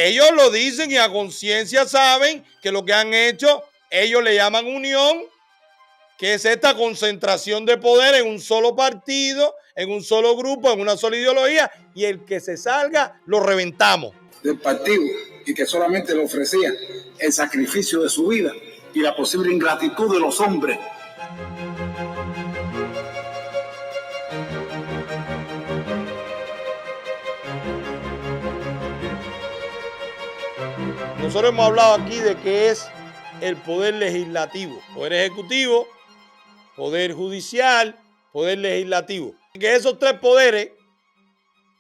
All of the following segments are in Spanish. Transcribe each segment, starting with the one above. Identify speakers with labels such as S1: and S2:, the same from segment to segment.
S1: Ellos lo dicen y a conciencia saben que lo que han hecho, ellos le llaman unión, que es esta concentración de poder en un solo partido, en un solo grupo, en una sola ideología, y el que se salga lo reventamos.
S2: Del partido, y que solamente le ofrecía el sacrificio de su vida y la posible ingratitud de los hombres.
S1: Nosotros hemos hablado aquí de qué es el poder legislativo, poder ejecutivo, poder judicial, poder legislativo. Que esos tres poderes,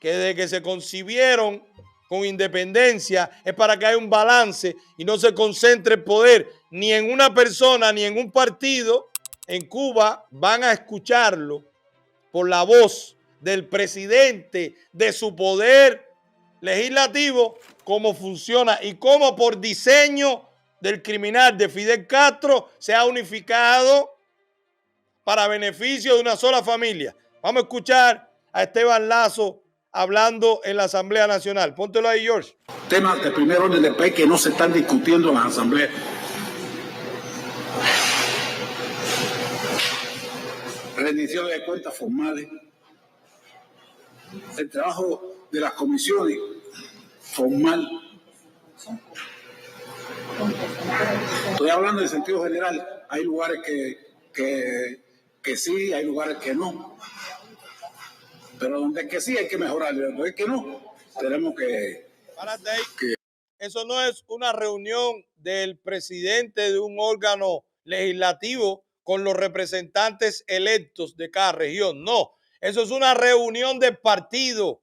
S1: que desde que se concibieron con independencia, es para que haya un balance y no se concentre el poder ni en una persona ni en un partido. En Cuba van a escucharlo por la voz del presidente, de su poder legislativo, cómo funciona y cómo por diseño del criminal de Fidel Castro se ha unificado para beneficio de una sola familia. Vamos a escuchar a Esteban Lazo hablando en la Asamblea Nacional. Póntelo ahí, George.
S2: Temas de primer orden del país que no se están discutiendo en las asambleas. Rendición de cuentas formales. El trabajo de las comisiones formal. Estoy hablando en sentido general. Hay lugares que sí, hay lugares que no. Pero donde es que sí hay que mejorar, donde es que no, tenemos que...
S1: Párate ahí. Eso no es una reunión del presidente de un órgano legislativo con los representantes electos de cada región. No, eso es una reunión de partido,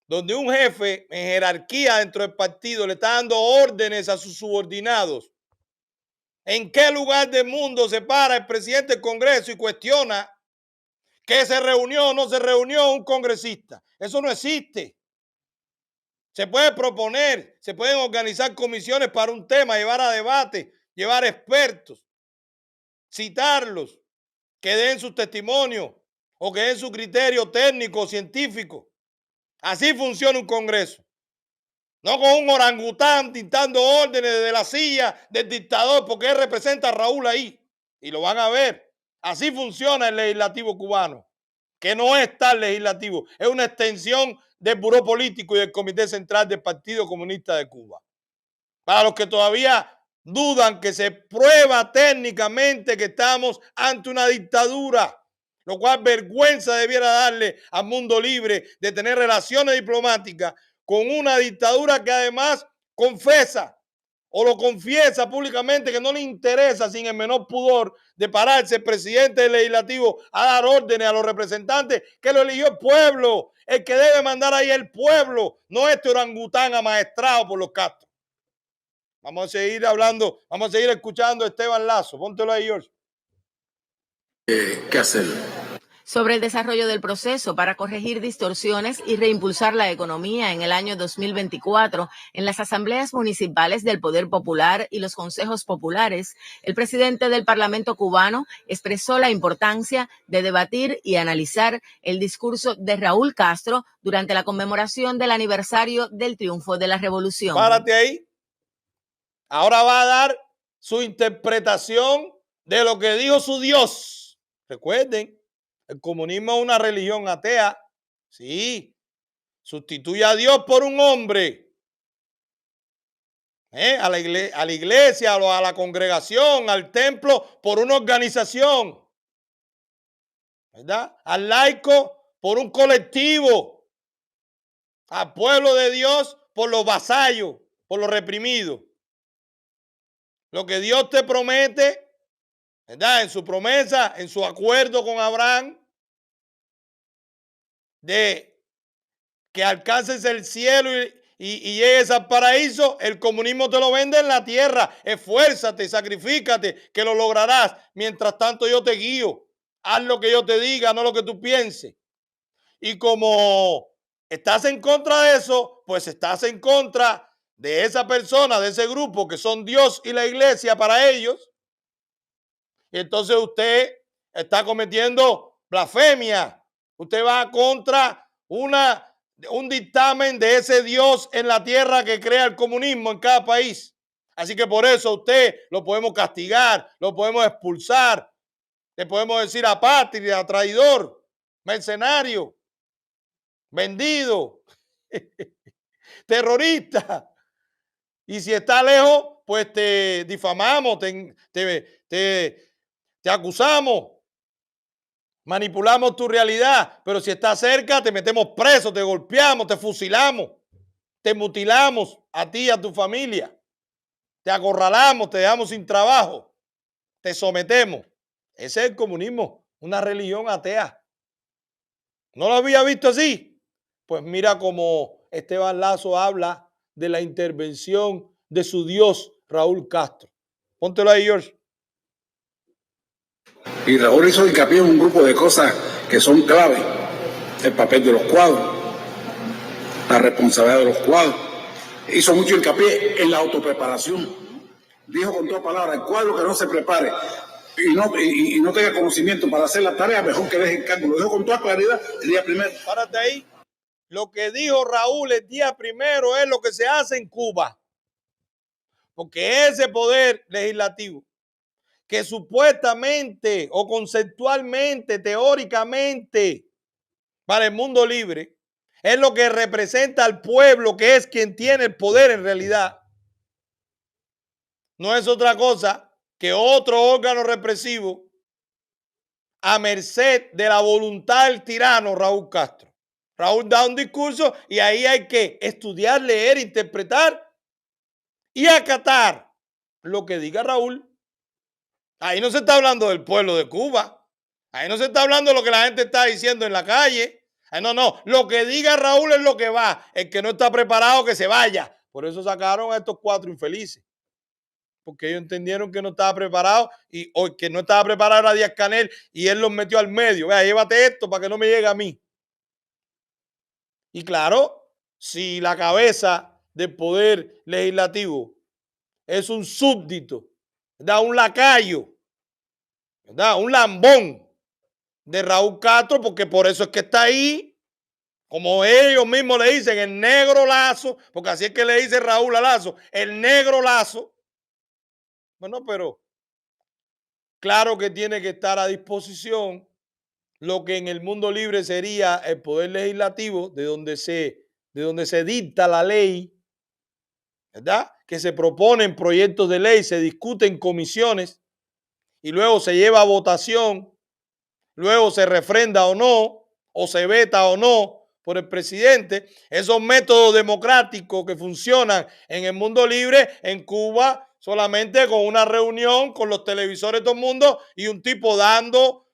S1: donde un jefe en jerarquía dentro del partido le está dando órdenes a sus subordinados. ¿En qué lugar del mundo se para el presidente del Congreso y cuestiona que se reunió o no se reunió un congresista? Eso no existe. Se puede proponer, se pueden organizar comisiones para un tema, llevar a debate, llevar expertos, citarlos, que den sus testimonios o que den su criterio técnico o científico. Así funciona un Congreso. No con un orangután dictando órdenes desde la silla del dictador, porque él representa a Raúl ahí. Y lo van a ver. Así funciona el legislativo cubano, que no es tal legislativo, es una extensión del Buró Político y del Comité Central del Partido Comunista de Cuba. Para los que todavía dudan que se prueba técnicamente que estamos ante una dictadura, lo cual vergüenza debiera darle al mundo libre de tener relaciones diplomáticas con una dictadura que además confesa o lo confiesa públicamente que no le interesa sin el menor pudor de pararse el presidente del legislativo a dar órdenes a los representantes que lo eligió el pueblo. El que debe mandar ahí es el pueblo, no este orangután amaestrado por los Castro. Vamos a seguir hablando, vamos a seguir escuchando a Esteban Lazo. Póntelo ahí, George.
S2: ¿Qué hacer?
S3: Sobre el desarrollo del proceso para corregir distorsiones y reimpulsar la economía en el año 2024 en las asambleas municipales del Poder Popular y los consejos populares, el presidente del Parlamento cubano expresó la importancia de debatir y analizar el discurso de Raúl Castro durante la conmemoración del aniversario del triunfo de la revolución.
S1: Párate ahí. Ahora va a dar su interpretación de lo que dijo su Dios. Recuerden, el comunismo es una religión atea. Sí, sustituye a Dios por un hombre. A la iglesia, a la congregación, al templo por una organización. ¿Verdad? Al laico por un colectivo. Al pueblo de Dios por los vasallos, por los reprimidos. Lo que Dios te promete, ¿verdad? En su promesa, en su acuerdo con Abraham, de que alcances el cielo y llegues al paraíso, el comunismo te lo vende en la tierra. Esfuérzate, sacrifícate, que lo lograrás. Mientras tanto yo te guío. Haz lo que yo te diga, no lo que tú pienses. Y como estás en contra de eso, pues estás en contra de esa persona, de ese grupo que son Dios y la iglesia para ellos. Y entonces usted está cometiendo blasfemia. Usted va contra una un dictamen de ese Dios en la tierra que crea el comunismo en cada país. Así que por eso a usted lo podemos castigar, lo podemos expulsar, le podemos decir apátrida, traidor, mercenario, vendido, terrorista. Y si está lejos, pues te difamamos, te acusamos, manipulamos tu realidad. Pero si está cerca, te metemos preso, te golpeamos, te fusilamos, te mutilamos a ti y a tu familia. Te acorralamos, te dejamos sin trabajo, te sometemos. Ese es el comunismo, una religión atea. ¿No lo había visto así? Pues mira cómo Esteban Lazo habla de la intervención de su Dios, Raúl Castro. Póntelo ahí, George.
S2: Y Raúl hizo hincapié en un grupo de cosas que son clave. El papel de los cuadros, la responsabilidad de los cuadros. Hizo mucho hincapié en la autopreparación. Dijo con todas palabras, el cuadro que no se prepare y no tenga conocimiento para hacer la tarea, mejor que deje el cargo. Lo dijo con toda claridad el día primero.
S1: Párate ahí. Lo que dijo Raúl el día primero es lo que se hace en Cuba. Porque ese poder legislativo que supuestamente o conceptualmente, teóricamente, para el mundo libre, es lo que representa al pueblo, que es quien tiene el poder en realidad. No es otra cosa que otro órgano represivo a merced de la voluntad del tirano Raúl Castro. Raúl da un discurso y ahí hay que estudiar, leer, interpretar y acatar lo que diga Raúl. Ahí no se está hablando del pueblo de Cuba. Ahí no se está hablando de lo que la gente está diciendo en la calle. Ahí no. Lo que diga Raúl es lo que va. El que no está preparado, que se vaya. Por eso sacaron a estos 4 infelices. Porque ellos entendieron que no estaba preparado o que no estaba preparado era Díaz-Canel y él los metió al medio. Vea, llévate esto para que no me llegue a mí. Y claro, si la cabeza del poder legislativo es un súbdito, ¿verdad? Un lacayo, ¿verdad? Un lambón de Raúl Castro, porque por eso es que está ahí, como ellos mismos le dicen, el negro Lazo, porque así es que le dice Raúl a Lazo, el negro Lazo. Bueno, pero claro que tiene que estar a disposición lo que en el mundo libre sería el poder legislativo, de donde se dicta la ley, ¿verdad? Que se proponen proyectos de ley, se discuten en comisiones y luego se lleva a votación, luego se refrenda o no, o se veta o no por el presidente. Esos métodos democráticos que funcionan en el mundo libre, en Cuba, solamente con una reunión con los televisores de todo el mundo y un tipo dando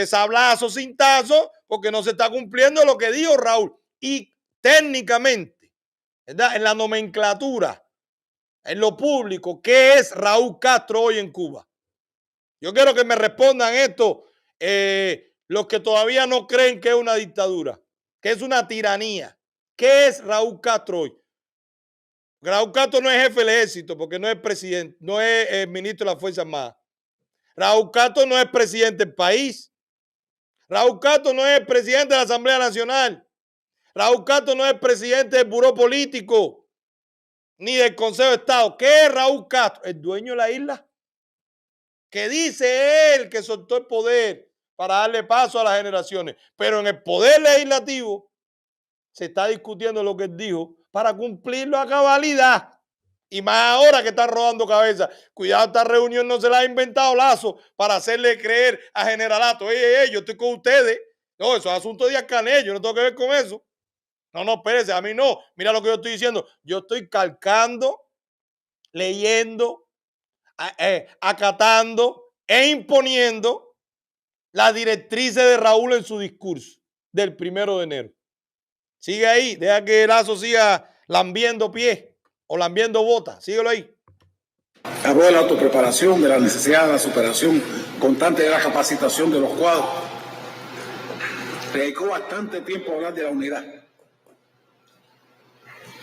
S1: sablazos, cintazos, porque no se está cumpliendo lo que dijo Raúl. Y técnicamente, ¿verdad? En la nomenclatura, en lo público, ¿qué es Raúl Castro hoy en Cuba? Yo quiero que me respondan esto los que todavía no creen que es una dictadura, que es una tiranía. ¿Qué es Raúl Castro hoy? Raúl Castro no es jefe del ejército porque no es presidente, no es el ministro de las Fuerzas Armadas. Raúl Castro no es presidente del país. Raúl Castro no es presidente de la Asamblea Nacional. Raúl Castro no es presidente del Buró Político ni del Consejo de Estado. ¿Qué es Raúl Castro? El dueño de la isla. Que dice él que soltó el poder para darle paso a las generaciones. Pero en el poder legislativo se está discutiendo lo que él dijo para cumplirlo a cabalidad. Y más ahora que están rodando cabeza. Cuidado, esta reunión no se la ha inventado Lazo para hacerle creer a Generalato. Yo estoy con ustedes. No, eso es asunto de Díaz-Canel, yo no tengo que ver con eso. No, espérese, a mí no. Mira lo que yo estoy diciendo. Yo estoy calcando, leyendo, acatando e imponiendo las directrices de Raúl en su discurso del 1 de enero. Sigue ahí, deja que Lazo siga lambiendo pies o lambiendo botas. Síguelo ahí.
S2: Habló de la autopreparación, de la necesidad de la superación constante de la capacitación de los cuadros. Dedicó bastante tiempo a hablar de la unidad.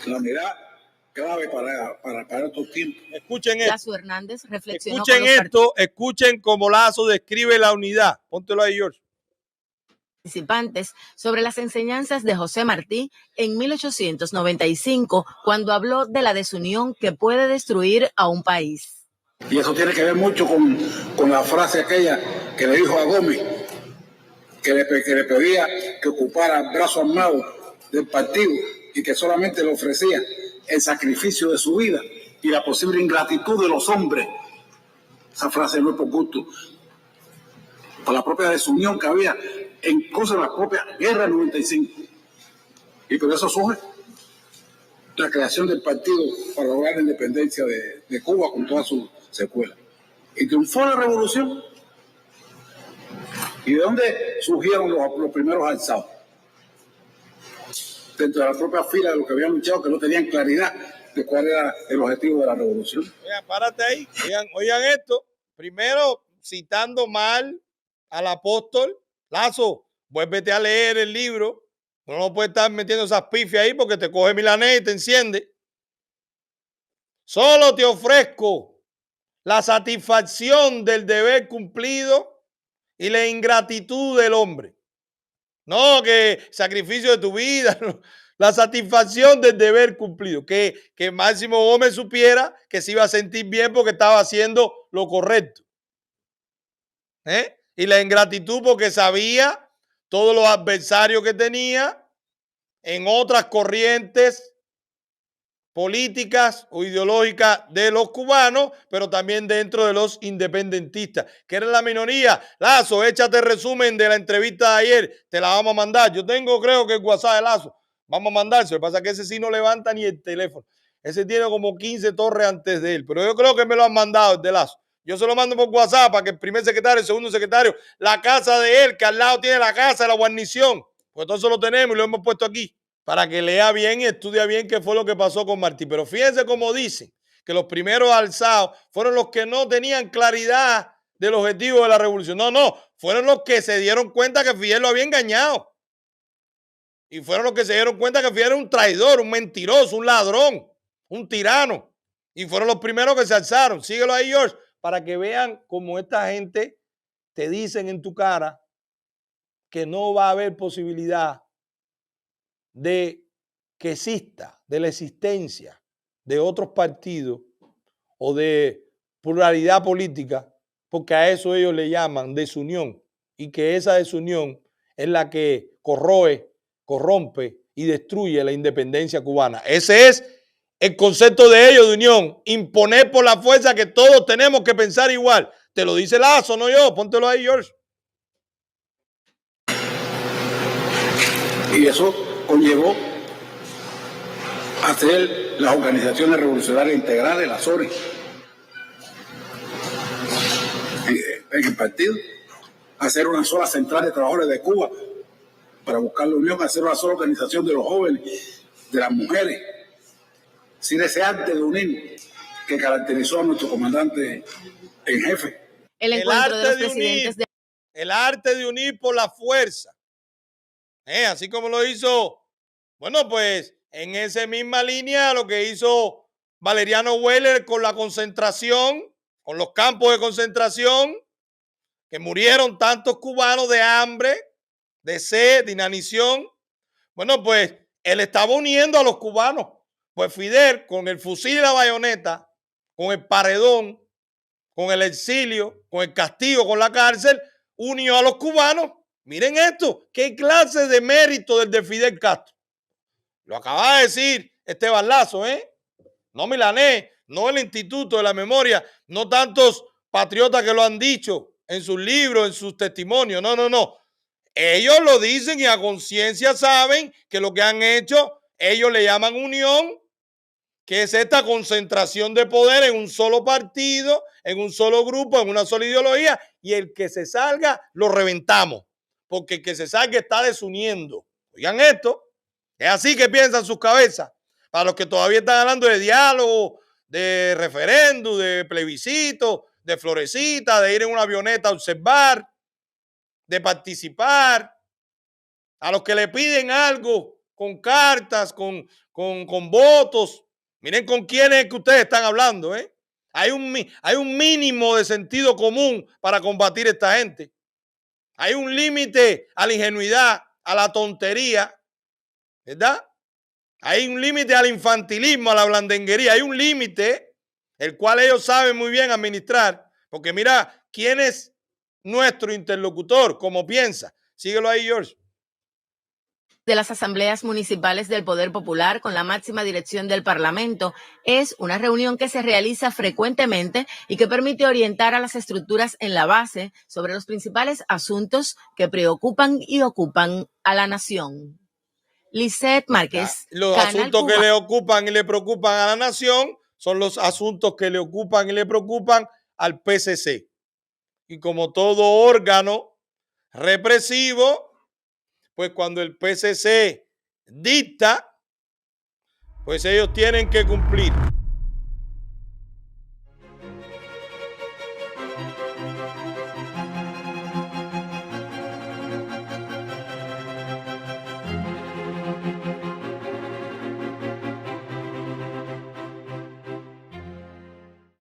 S2: La unidad clave para estos tiempos.
S1: Escuchen esto.
S3: Lazo Hernández reflexionó.
S1: Escuchen esto, escuchen cómo Lazo describe la unidad. Póntelo ahí, George.
S3: participantes sobre las enseñanzas de José Martí en 1895, cuando habló de la desunión que puede destruir a un país.
S2: Y eso tiene que ver mucho con la frase aquella que le dijo a Gómez, que le pedía que ocupara el brazo armado del partido y que solamente le ofrecía el sacrificio de su vida y la posible ingratitud de los hombres. Esa frase no es por gusto, por la propia desunión que había en cosas de la propia guerra del 95. Y por eso surge la creación del partido para lograr la independencia de Cuba con todas sus secuelas. Y triunfó la revolución. ¿Y de dónde surgieron los primeros alzados? Dentro de la propia fila de los que habían luchado, que no tenían claridad de cuál era el objetivo de la revolución.
S1: Oigan, párate ahí. Oigan esto. Primero, citando mal al apóstol. Lazo, vuélvete a leer el libro. No puedes estar metiendo esas pifias ahí porque te coge Milanés y te enciende. Solo te ofrezco la satisfacción del deber cumplido y la ingratitud del hombre. No, que sacrificio de tu vida, no. La satisfacción del deber cumplido. Que Máximo Gómez supiera que se iba a sentir bien porque estaba haciendo lo correcto. Y la ingratitud porque sabía todos los adversarios que tenía en otras corrientes políticas o ideológicas de los cubanos, pero también dentro de los independentistas, que eran la minoría. Lazo, échate el resumen de la entrevista de ayer, te la vamos a mandar. Yo tengo, creo que el WhatsApp de Lazo, vamos a mandarse. Lo que pasa es que ese sí no levanta ni el teléfono. Ese tiene como 15 torres antes de él, pero yo creo que me lo han mandado el de Lazo. Yo se lo mando por WhatsApp para que el primer secretario, el segundo secretario, la casa de él, que al lado tiene la casa de la guarnición, pues todo eso lo tenemos y lo hemos puesto aquí, para que lea bien y estudia bien qué fue lo que pasó con Martí. Pero fíjense cómo dicen que los primeros alzados fueron los que no tenían claridad del objetivo de la revolución. No, fueron los que se dieron cuenta que Fidel lo había engañado. Y fueron los que se dieron cuenta que Fidel era un traidor, un mentiroso, un ladrón, un tirano. Y fueron los primeros que se alzaron. Síguelo ahí, George, para que vean cómo esta gente te dicen en tu cara que no va a haber posibilidad de que exista, de la existencia de otros partidos o de pluralidad política, porque a eso ellos le llaman desunión, y que esa desunión es la que corroe, corrompe y destruye la independencia cubana. Ese es el concepto de ellos de unión, imponer por la fuerza que todos tenemos que pensar igual. Te lo dice Lazo, no yo, póntelo ahí, George.
S2: Y eso conllevó a hacer las organizaciones revolucionarias integrales, las ORI, en el partido, hacer una sola central de trabajadores de Cuba para buscar la unión, hacer una sola organización de los jóvenes, de las mujeres, sin ese arte de unir que caracterizó a nuestro comandante en jefe.
S3: El encuentro de los presidentes
S1: el arte de unir por la fuerza. Así como lo hizo, bueno, pues en esa misma línea lo que hizo Valeriano Weller con la concentración, con los campos de concentración, que murieron tantos cubanos de hambre, de sed, de inanición. Bueno, pues él estaba uniendo a los cubanos. Pues Fidel, con el fusil y la bayoneta, con el paredón, con el exilio, con el castigo, con la cárcel, unió a los cubanos. Miren esto, qué clase de mérito del de Fidel Castro. Lo acaba de decir Esteban Lazo, no Milanés, no el Instituto de la Memoria, no tantos patriotas que lo han dicho en sus libros, en sus testimonios. No. Ellos lo dicen y a conciencia saben que lo que han hecho, ellos le llaman unión, que es esta concentración de poder en un solo partido, en un solo grupo, en una sola ideología, y el que se salga lo reventamos, porque el que se salga está desuniendo. Oigan esto, es así que piensan sus cabezas. Para los que todavía están hablando de diálogo, de referéndum, de plebiscito, de florecita, de ir en una avioneta a observar, de participar, a los que le piden algo con cartas, con votos. Miren con quién es que ustedes están hablando, Hay un mínimo de sentido común para combatir a esta gente. Hay un límite a la ingenuidad, a la tontería, ¿verdad? Hay un límite al infantilismo, a la blandenguería. Hay un límite el cual ellos saben muy bien administrar. Porque mira, ¿quién es nuestro interlocutor? ¿Cómo piensa? Síguelo ahí, George.
S3: De las asambleas municipales del Poder Popular con la máxima dirección del Parlamento es una reunión que se realiza frecuentemente y que permite orientar a las estructuras en la base sobre los principales asuntos que preocupan y ocupan a la nación. Lisette Márquez.
S1: Los asuntos que le ocupan y le preocupan a la nación son los asuntos que le ocupan y le preocupan al PCC. Y como todo órgano represivo, pues cuando el PCC dicta, pues ellos tienen que cumplir.